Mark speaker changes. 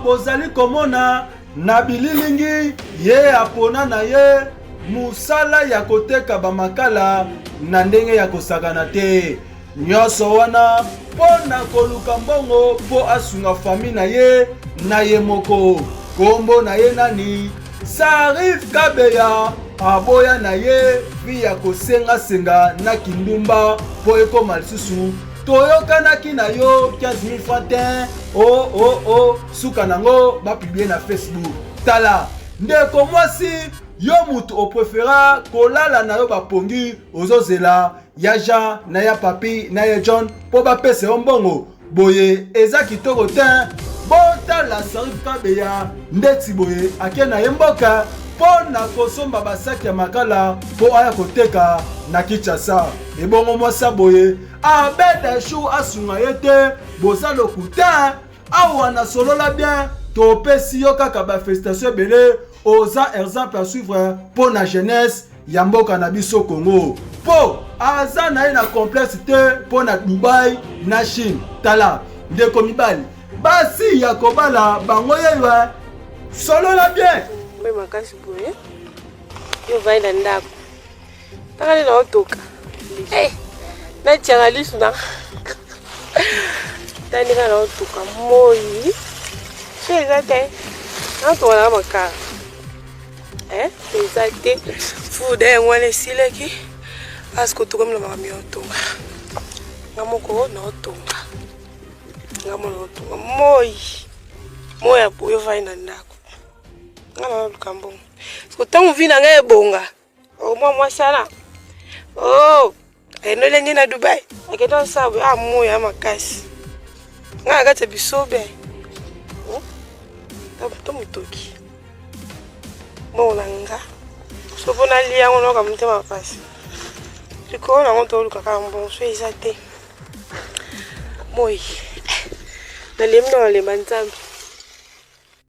Speaker 1: bozali komona na bililingi ye apona na ye musala ya koteka bamakala na ndenge ya kosakana te. Nyonso wana pona koluka mbongo po asunga fami na ye moko. Kombo na ye nani? Sarif Kabeya. Aboya na ye vi ya kosenga na kindumba po ekoma lisusu. Toyokanaki na yo 15,000 francs. Suka nango bapiblie na Facebook. Tala ndeko mwasi yo mutu opréféra kolala na yo bapongi ozozela ya Jean na ya Papi na ya John po bapese yo mbongo. Boye eza kitoko te. Botala Sarif Kabeya ndeti boye ake na ye mboka po na kosomba basaki ya makala po aya koteka na Kinshasa. Ebongo mwasa boye abeda shu asunga ye te boza lokuta awa na solola bien topesi yo kaka ba félicitation ebele oza exemple à suivre pour la jeunesse ya mboka na biso Congo. Po aza na ye na complexe te po na Dubai na Chine. Tala ndeko mibali basi ya kobala bango yewa solola bien.
Speaker 2: Mbe makasi boye yo vai na ndako takali na otoka na tianga lisu na tandika na otoka moi eza te naotoka na makala eza te fuda yango wana esilaki asi kotoka mina makami otonga nga moko na otonga nga mona otonga moi ya boye vai na ndako nga na luka mbongo siko ntango vi na ngai ebonga omwa mwasana enolenge na Dubai akende osabo moya ya makasi nga na kati ya bisobe to motoki mbongo na nga sopo nalia yango naoka motema makasi likolo nango toluka kaka mbongo so eza te moi nalembi na nalemba Nzambe